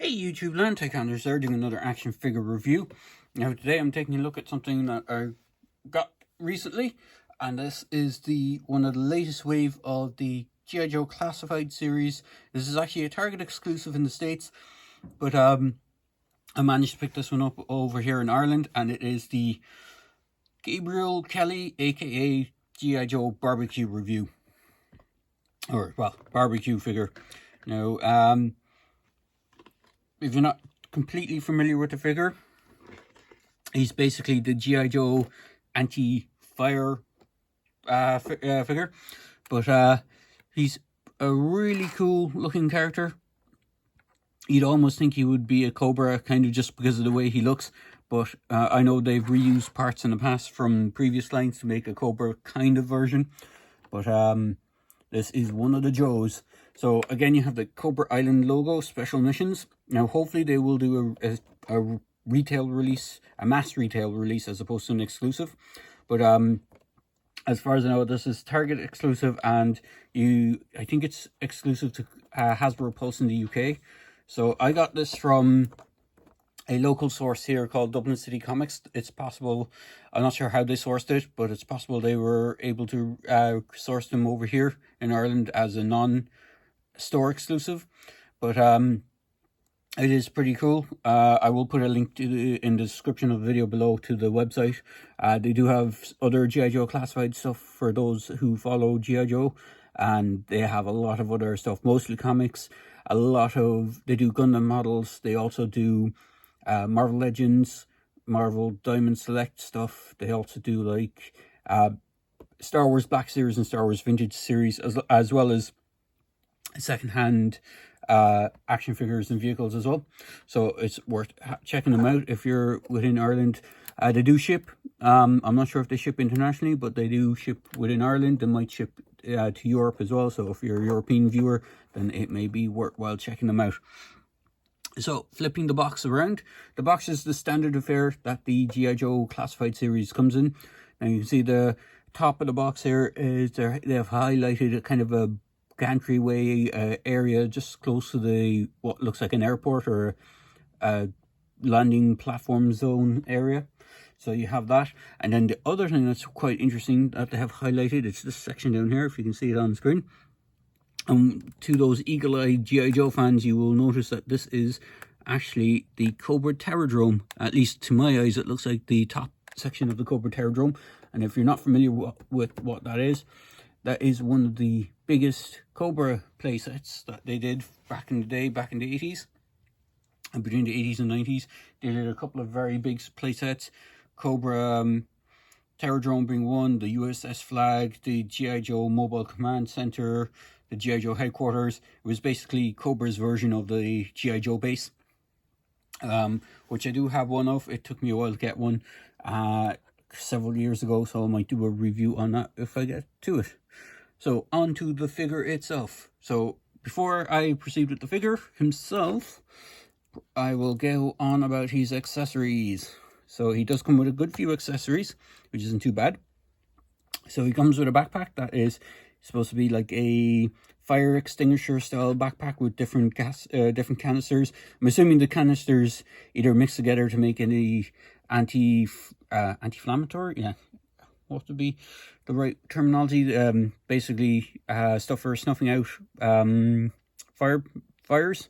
Hey YouTube land, Taekwondo there doing another action figure review. Now today I'm taking a look at something that I got recently, and this is one of the latest wave of the G.I. Joe Classified series. This is actually a Target exclusive in the States, but I managed to pick this one up over here in Ireland, and it is the Gabriel Kelly aka G.I. Joe barbecue review. Or, well, barbecue figure. Now, if you're not completely familiar with the figure, he's basically the G.I. Joe anti-fire figure. But he's a really cool looking character. You'd almost think he would be a Cobra, kind of just because of the way he looks. But I know they've reused parts in the past from previous lines to make a Cobra kind of version. But this is one of the Joes. So again, you have the Cobra Island logo, special missions. Now hopefully they will do a retail release, a mass retail release as opposed to an exclusive. But as far as I know, this is Target exclusive, and I think it's exclusive to Hasbro Pulse in the UK. So I got this from a local source here called Dublin City Comics. It's possible, I'm not sure how they sourced it, but it's possible they were able to source them over here in Ireland as a non-store exclusive. But it is pretty cool. I will put a link in the description of the video below to the website. They do have other G.I. Joe classified stuff for those who follow G.I. Joe, and they have a lot of other stuff, mostly comics. They do Gundam models. They also do Marvel Legends, Marvel Diamond Select stuff. They also do like Star Wars Black Series and Star Wars Vintage Series, as well as secondhand action figures and vehicles as well. So it's worth checking them out if you're within Ireland. They do ship. I'm not sure if they ship internationally, but they do ship within Ireland. They might ship to Europe as well. So if you're a European viewer, then it may be worthwhile checking them out. So flipping the box around, the box is the standard affair that the G.I. Joe Classified series comes in. Now you can see the top of the box here is they have highlighted a kind of a gantry-way area just close to what looks like an airport or a landing platform zone area. So you have that, and then the other thing that's quite interesting that they have highlighted, it's this section down here, if you can see it on screen. To those eagle-eyed G.I. Joe fans, you will notice that this is actually the Cobra Pterodrome. At least to my eyes, it looks like the top section of the Cobra Pterodrome. And if you're not familiar with what that is one of the biggest Cobra playsets that they did back in the day, back in the 80s. And between the 80s and 90s, they did a couple of very big playsets. Cobra Pterodrome being one, the USS Flag, the G.I. Joe Mobile Command Center, the G.I. Joe headquarters. It was basically Cobra's version of the G.I. Joe base, which I do have one of. It took me a while to get one several years ago, so I might do a review on that if I get to it. So on to the figure itself. So before I proceed with the figure himself, I will go on about his accessories. So he does come with a good few accessories, which isn't too bad. So he comes with a backpack that is supposed to be like a fire extinguisher style backpack with different different canisters. I'm assuming the canisters either mix together to make any anti-inflammatory, yeah, what would be the right terminology? Basically stuff for snuffing out fires.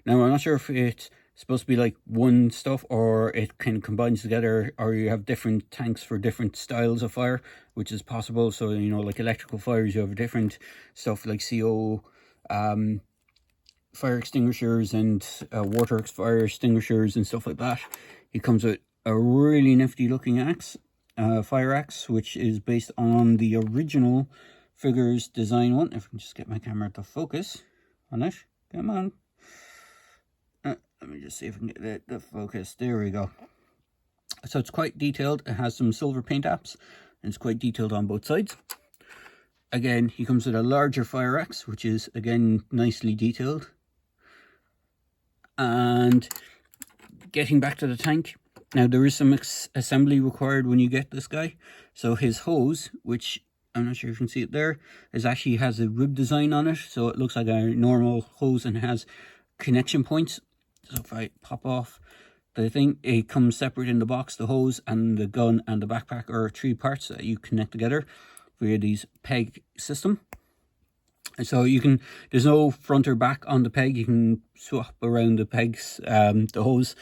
Now I'm not sure if it's supposed to be like one stuff or it kind of combines together, or you have different tanks for different styles of fire, which is possible. So, you know, like electrical fires, you have different stuff like CO fire extinguishers and water fire extinguishers and stuff like that. He comes with a really nifty looking axe, fire axe, which is based on the original figures design one. If I can just get my camera to focus on it. Come on. Let me just see if I can get the focus. There we go. So it's quite detailed. It has some silver paint apps, and it's quite detailed on both sides. Again, he comes with a larger fire axe, which is, again, nicely detailed. And getting back to the tank, now there is some assembly required when you get this guy. So his hose, which I'm not sure if you can see it there, actually has a rib design on it. So it looks like a normal hose and has connection points So if I pop off the thing, it comes separate in the box. The hose and the gun and the backpack are 3 parts that you connect together via these peg system. And so you can, there's no front or back on the peg. You can swap around the pegs, the hose,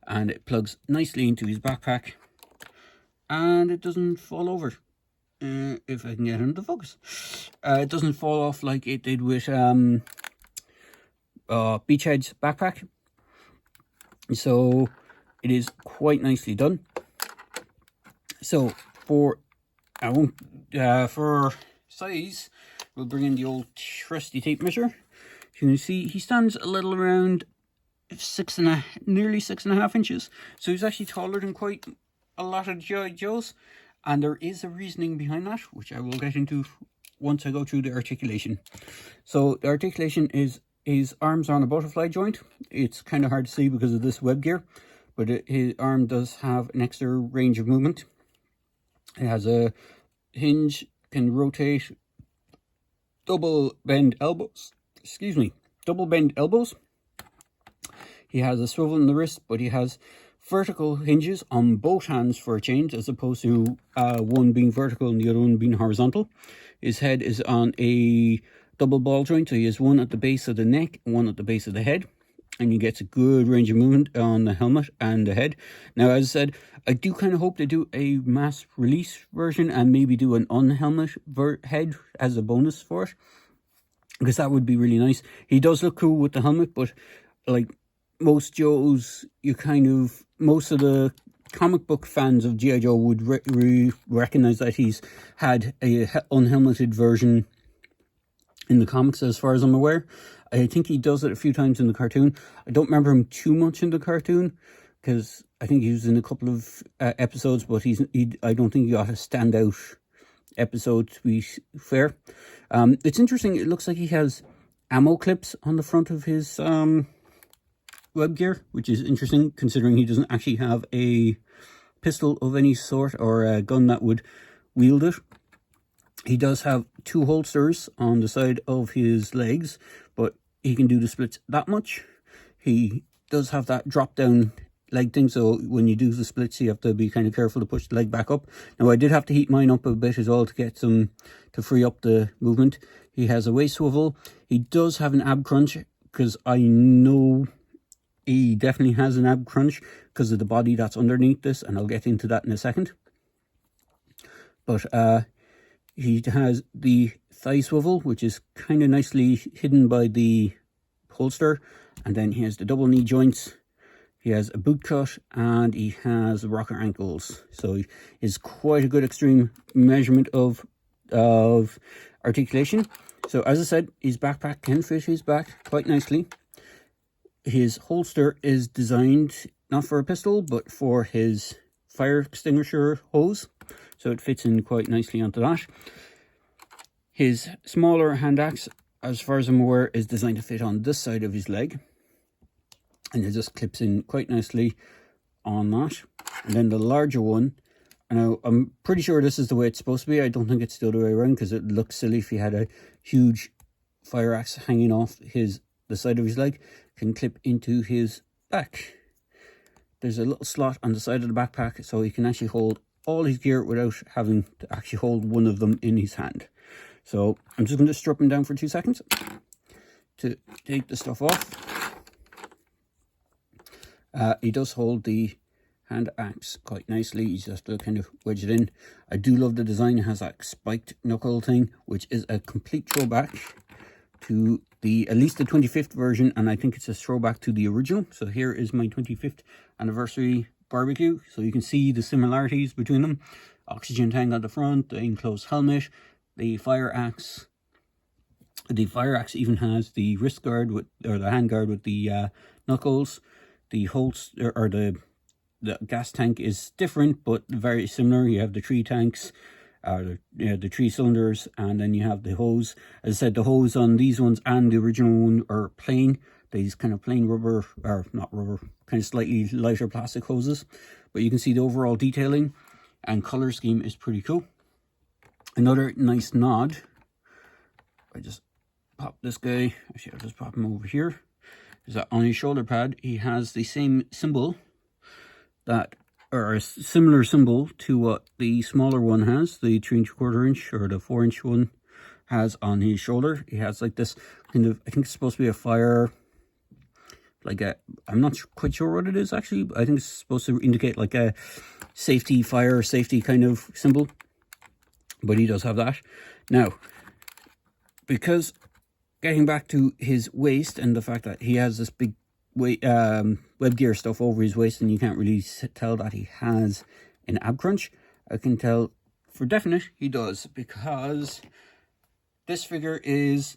and it plugs nicely into his backpack, and it doesn't fall over. If I can get into focus, it doesn't fall off like it did with Beachhead's backpack. So it is quite nicely done. So for size, we'll bring in the old trusty tape measure. You can see he stands a little around nearly 6.5 inches. So he's actually taller than quite a lot of G.I. Joes, and there is a reasoning behind that, which I will get into once I go through the articulation. So the articulation is his arms are on a butterfly joint. It's kind of hard to see because of this web gear, but his arm does have an extra range of movement. It has a hinge, can rotate, double bend elbows. Double bend elbows. He has a swivel in the wrist, but he has vertical hinges on both hands for a change, as opposed to one being vertical and the other one being horizontal. His head is on a double ball joint, so he has one at the base of the neck and one at the base of the head, and he gets a good range of movement on the helmet and the head. Now, as I said, I do kind of hope to do a mass release version and maybe do an unhelmet head as a bonus for it, because that would be really nice. He does look cool with the helmet, but like most Joes, most of the comic book fans of G.I. Joe would recognize that he's had a unhelmeted version in the comics, as far as I'm aware. I think he does it a few times in the cartoon. I don't remember him too much in the cartoon, because I think he was in a couple of episodes, but I don't think he got a standout episode, to be fair. It's interesting, it looks like he has ammo clips on the front of his web gear, which is interesting considering he doesn't actually have a pistol of any sort or a gun that would wield it. He does have 2 holsters on the side of his legs, but he can do the splits that much. He does have that drop down leg thing, so when you do the splits you have to be kind of careful to push the leg back up. Now, I did have to heat mine up a bit as well to get to free up the movement. He has a waist swivel. He does have an ab crunch, because I know he definitely has an ab crunch because of the body that's underneath this, and I'll get into that in a second. But he has the thigh swivel, which is kind of nicely hidden by the holster, and then he has the double knee joints. He has a boot cut, and he has rocker ankles. So he is quite a good extreme measurement of articulation. So as I said, his backpack can fit his back quite nicely. His holster is designed not for a pistol, but for his fire extinguisher hose. So it fits in quite nicely onto that. His smaller hand axe, as far as I'm aware, is designed to fit on this side of his leg. And it just clips in quite nicely on that. And then the larger one, and I'm pretty sure this is the way it's supposed to be. I don't think it's the other way around, because it looks silly if he had a huge fire axe hanging off the side of his leg. Can clip into his back. There's a little slot on the side of the backpack, so he can actually hold all his gear without having to actually hold one of them in his hand. So I'm just going to strip him down for 2 seconds to take the stuff off. He does hold the hand axe quite nicely. You just have to kind of wedge it in. I do love the design. It has that spiked knuckle thing, which is a complete throwback to at least the 25th version, and I think it's a throwback to the original. So here is my 25th anniversary barbecue, so you can see the similarities between them. Oxygen tank at the front, the enclosed helmet, the fire axe. The fire axe even has the wrist guard or the hand guard with the knuckles. The holster or the gas tank is different but very similar. You have the 3 tanks, the 3 cylinders, and then you have the hose. As I said, the hose on these ones and the original one are plain. These kind of plain rubber, or not rubber, kind of slightly lighter plastic hoses. But you can see the overall detailing and color scheme is pretty cool. Another nice nod, I just pop this guy, actually I'll just pop him over here. is that on his shoulder pad he has the same symbol that, or a similar symbol to what the smaller one has, the 3 3/4 inch or the 4 inch one has on his shoulder. He has like this kind of, I think it's supposed to be a fire, like a, I'm not quite sure what it is actually, but I think it's supposed to indicate like a safety, fire safety kind of symbol, but he does have that. Now, because getting back to his waist and the fact that he has this big weight, web gear stuff over his waist, and you can't really tell that he has an ab crunch, I can tell for definite he does, because this figure is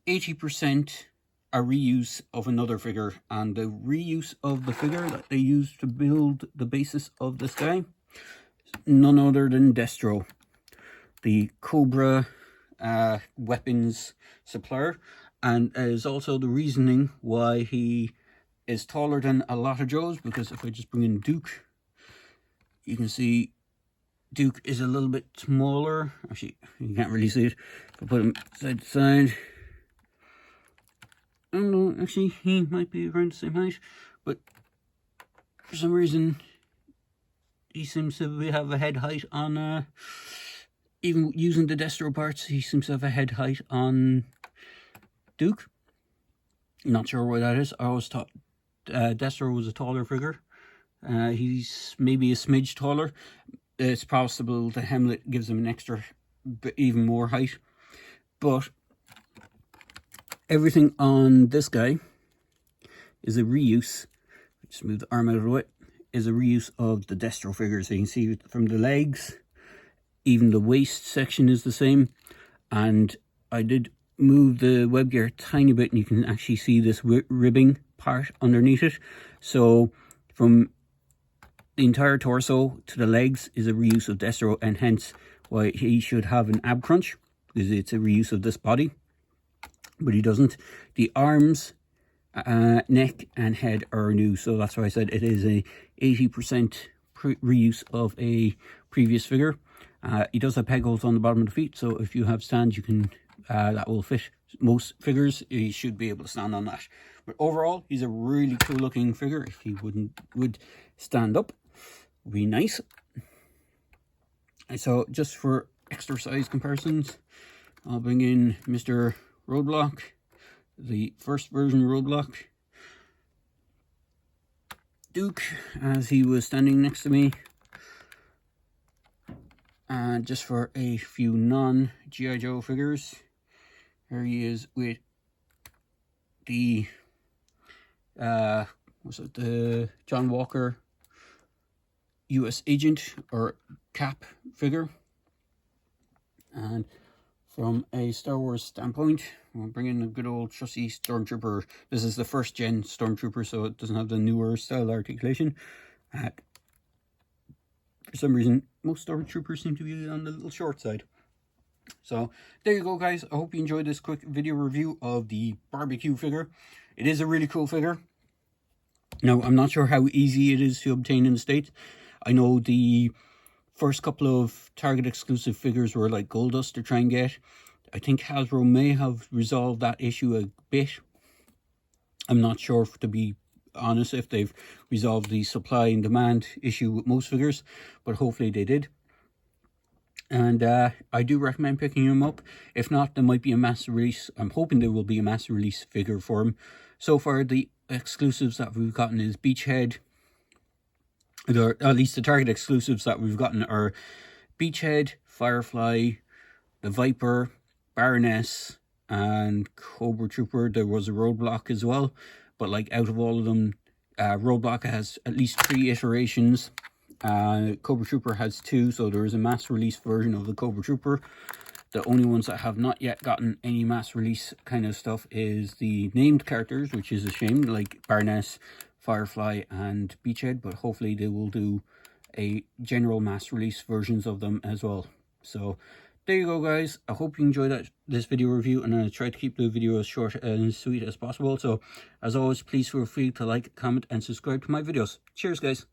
80% a reuse of another figure, and the reuse of the figure that they used to build the basis of this guy, none other than Destro, the Cobra weapons supplier, and is also the reasoning why he is taller than a lot of Joes, because if I just bring in Duke, you can see Duke is a little bit smaller. Actually, you can't really see it. If I put him side to side, I don't know, actually he might be around the same height, but for some reason he seems to have a head height on, even using the Destro parts, he seems to have a head height on Duke. Not sure why that is. I always thought Destro was a taller figure. He's maybe a smidge taller. It's possible the helmet gives him an extra, even more height. But everything on this guy is a reuse. Just move the arm out of the way. Is a reuse of the Destro figure. So you can see from the legs, even the waist section is the same. And I did move the web gear a tiny bit, and you can actually see this ribbing part underneath it. So from the entire torso to the legs is a reuse of Destro, and hence why he should have an ab crunch, because it's a reuse of this body, but he doesn't. The arms, neck and head are new, so that's why I said it is a 80% reuse of a previous figure. He does have peg holes on the bottom of the feet, so if you have stands, you can that will fit most figures. He should be able to stand on that. But overall, he's a really cool looking figure. If he would stand up, would be nice. And so just for extra size comparisons, I'll bring in Mr. Roadblock, the first version Roadblock, Duke, as he was standing next to me, and just for a few non-G.I. Joe figures, here he is with the the John Walker US agent or Cap figure. And from a Star Wars standpoint, we'll bring in a good old trusty Stormtrooper. This is the first gen Stormtrooper, so it doesn't have the newer style articulation. For some reason, most Stormtroopers seem to be on the little short side. So there you go, guys. I hope you enjoyed this quick video review of the barbecue figure. It is a really cool figure. Now, I'm not sure how easy it is to obtain in the States. I know the first couple of Target exclusive figures were like gold dust to try and get. I think Hasbro may have resolved that issue a bit. I'm not sure, to be honest, if they've resolved the supply and demand issue with most figures, but hopefully they did. And I do recommend picking him up. If not, there might be a mass release. I'm hoping there will be a mass release figure for him. So far, the exclusives that we've gotten is Beachhead. Or at least the Target exclusives that we've gotten are Beachhead, Firefly, the Viper, Baroness, and Cobra Trooper. There was a Roadblock as well. But like out of all of them, Roadblock has at least 3 iterations. Cobra Trooper has 2, so there is a mass release version of the Cobra Trooper. The only ones that have not yet gotten any mass release kind of stuff is the named characters, which is a shame, like Baroness, Firefly, and Beachhead, but hopefully they will do a general mass release versions of them as well. So there you go, guys. I hope you enjoyed this video review, and I try to keep the video as short and sweet as possible. So as always, please feel free to like, comment, and subscribe to my videos. Cheers, guys.